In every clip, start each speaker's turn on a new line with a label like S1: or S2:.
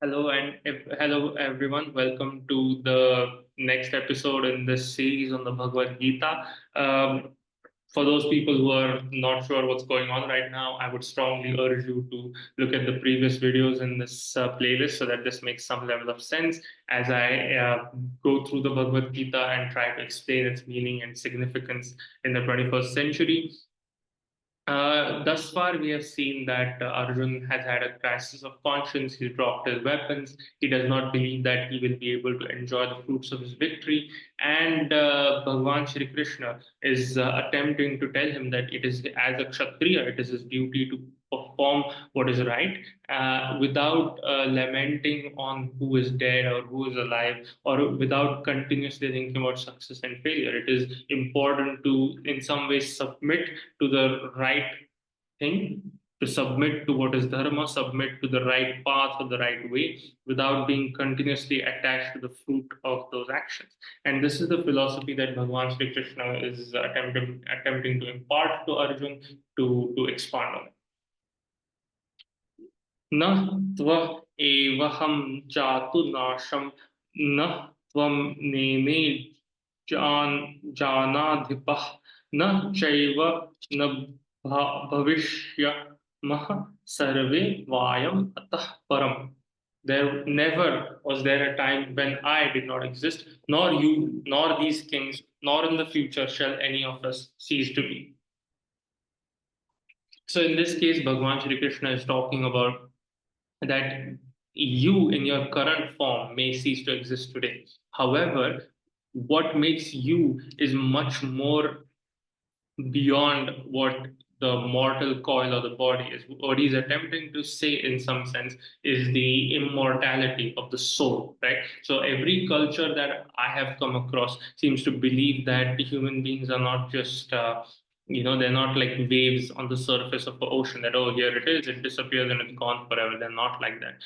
S1: Hello everyone. Welcome to the next episode in this series on the Bhagwad Gita. For those people who are not sure what's going on right now, I would strongly urge you to look at the previous videos in this playlist so that this makes some level of sense as I go through the Bhagwad Gita and try to explain its meaning and significance in the 21st century. Thus far, we have seen that Arjun has had a crisis of conscience. He dropped his weapons. He does not believe that he will be able to enjoy the fruits of his victory. And Bhagwan Shri Krishna is attempting to tell him that it is, as a Kshatriya, it is his duty to perform what is right without lamenting on who is dead or who is alive, or without continuously thinking about success and failure. It is important to, in some ways, submit to the right thing, to submit to what is dharma, submit to the right path or the right way, without being continuously attached to the fruit of those actions. And this is the philosophy that Bhagwan Sri Krishna is attempting to impart to Arjun to expand on. न त्व एवहं जातु नाशं न त्वं नेमे जानाधिपः न चैव न भविष्यमः सर्वे वायम अतः परम. There never was there a time when I did not exist, nor you, nor these kings, nor in the future shall any of us cease to be. So in this case, Bhagwan Shri Krishna is talking about that you in your current form may cease to exist today. However, what makes you is much more beyond what the mortal coil of the body is. What he's attempting to say, in some sense, is the immortality of the soul, right? So every culture that I have come across seems to believe that human beings are not just they're not like waves on the surface of the ocean, that oh, here it is, it disappears and it's gone forever. They're not like that.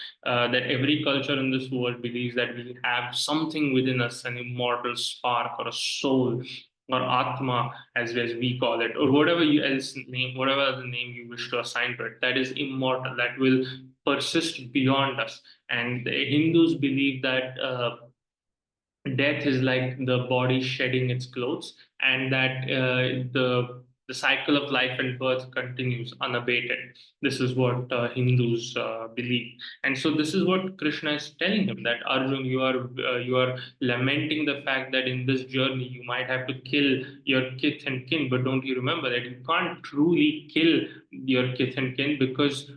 S1: That every culture in this world believes that we have something within us, an immortal spark or a soul or Atma, as we call it, or whatever you else name, whatever the name you wish to assign to it, that is immortal, that will persist beyond us. And the Hindus believe that death is like the body shedding its clothes, and that the cycle of life and birth continues unabated. This is what Hindus believe, and so this is what Krishna is telling him, that Arjun, you are lamenting the fact that in this journey you might have to kill your kith and kin, but don't you remember that you can't truly kill your kith and kin, because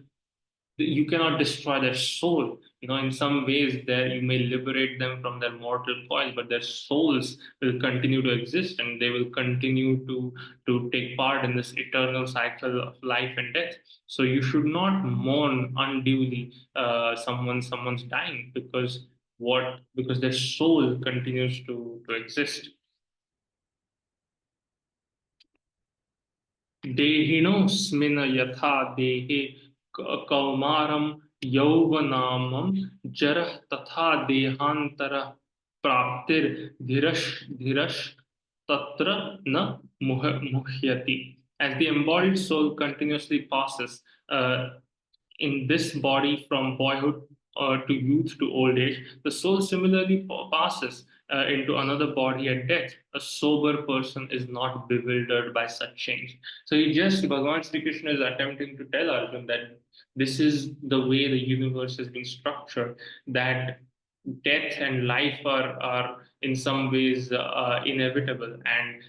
S1: you cannot destroy their soul. In some ways, there you may liberate them from their mortal coil, but their souls will continue to exist, and they will continue to take part in this eternal cycle of life and death. So you should not mourn unduly someone's dying, because their soul continues to exist. देहिनोऽस्मिन् यथा देहे कौमारं यौवनामं जरः तथा देहान्तरः प्राप्तिर्धीरश् तत्र न मुह्यति. As the embodied soul continuously passes in this body from boyhood to youth to old age, the soul similarly passes into another body at death. A sober person is not bewildered by such change. So Bhagavan Sri Krishna is attempting to tell Arjun that this is the way the universe has been structured, that death and life are in some ways inevitable, and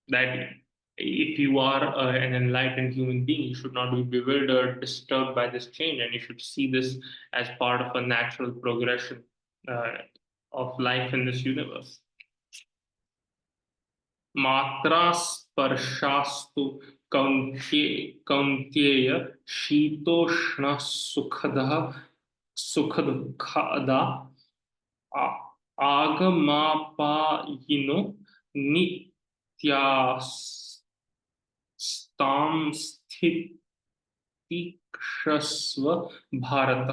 S1: that if you are an enlightened human being, you should not be bewildered, disturbed by this change, and you should see this as part of a natural progression uh, of life in this universe. मात्रा स्पर्शास्तु कौन्तेय शीतोष्ण सुखदः सुखदुःखदा आगमापायिनो नित्यास्तां स्थितिक्षस्व Bharat.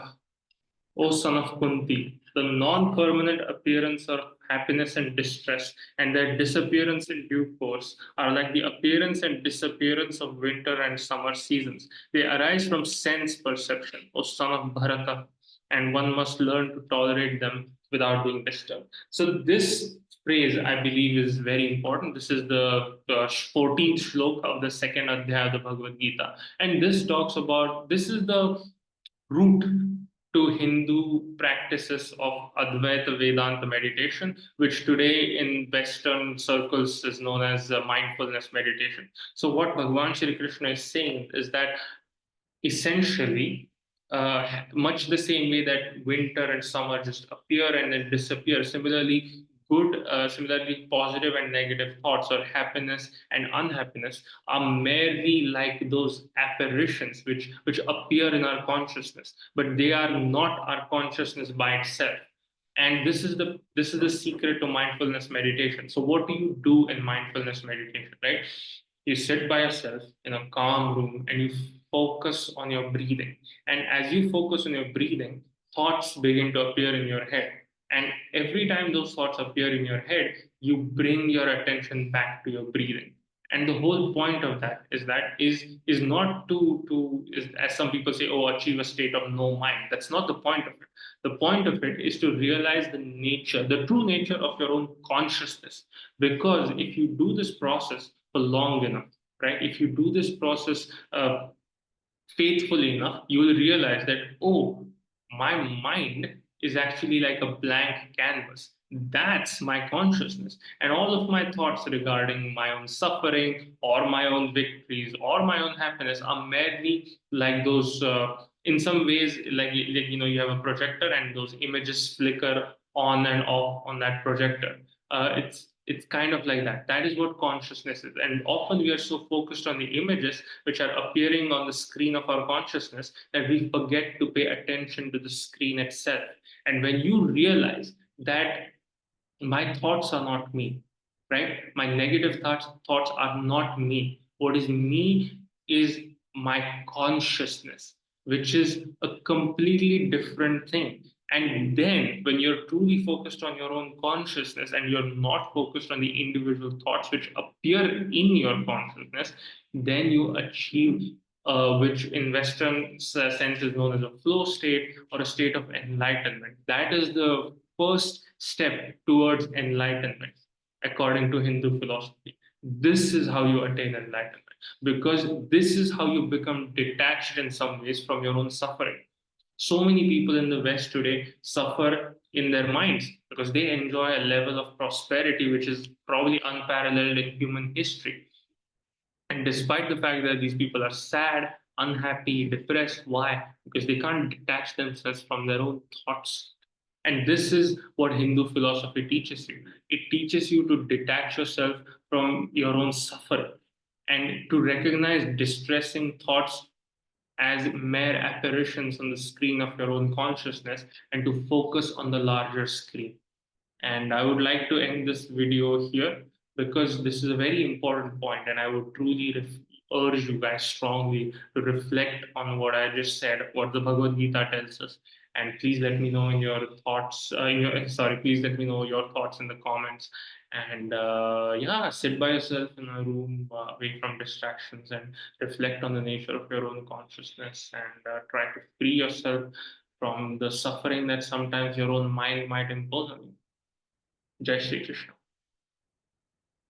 S1: O son of Kunti, the non-permanent appearance of happiness and distress, and their disappearance in due course, are like the appearance and disappearance of winter and summer seasons. They arise from sense perception, O son of Bharata. and one must learn to tolerate them without being disturbed. So this phrase, I believe, is very important. This is the 14th shloka of the second adhyaya of the Bhagavad Gita, and this talks about, this is the root to Hindu practices of Advaita Vedanta meditation, which today in Western circles is known as mindfulness meditation. So, what Bhagavan Shri Krishna is saying is that essentially, much the same way that winter and summer just appear and then disappear, similarly, positive and negative thoughts, or happiness and unhappiness, are merely like those apparitions which appear in our consciousness, but they are not our consciousness by itself. And this is the secret to mindfulness meditation. So what do you do in mindfulness meditation, right? You sit by yourself in a calm room and you focus on your breathing. And as you focus on your breathing, thoughts begin to appear in your head. And every time those thoughts appear in your head, you bring your attention back to your breathing. And the whole point of that is not as some people say, oh, achieve a state of no mind. That's not the point of it. The point of it is to realize the true nature of your own consciousness. Because if you do this process for long enough, right? If you do this process faithfully enough, you will realize that, oh, my mind is actually like a blank canvas. That's my consciousness. And all of my thoughts regarding my own suffering or my own victories or my own happiness are merely like those, in some ways, you have a projector and those images flicker on and off on that projector. It's kind of like that. That is what consciousness is. And often we are so focused on the images which are appearing on the screen of our consciousness that we forget to pay attention to the screen itself. And when you realize that my thoughts are not me, right? My negative thoughts are not me. What is me is my consciousness, which is a completely different thing. And then, when you're truly focused on your own consciousness and you're not focused on the individual thoughts which appear in your consciousness, then you achieve, which in Western sense is known as a flow state or a state of enlightenment. That is the first step towards enlightenment, according to Hindu philosophy. This is how you attain enlightenment, because this is how you become detached in some ways from your own suffering. So many people in the West today suffer in their minds because they enjoy a level of prosperity which is probably unparalleled in human history. And despite the fact that these people are sad, unhappy, depressed, why? Because they can't detach themselves from their own thoughts. And this is what Hindu philosophy teaches you. It teaches you to detach yourself from your own suffering and to recognize distressing thoughts as mere apparitions on the screen of your own consciousness and to focus on the larger screen. And I would like to end this video here because this is a very important point, and I would truly urge you guys strongly to reflect on what I just said, what the Bhagavad Gita tells us. And please let me know in your thoughts. Please let me know your thoughts in the comments. And yeah, sit by yourself in a room away from distractions and reflect on the nature of your own consciousness and try to free yourself from the suffering that sometimes your own mind might impose on you. Jai Shri Krishna.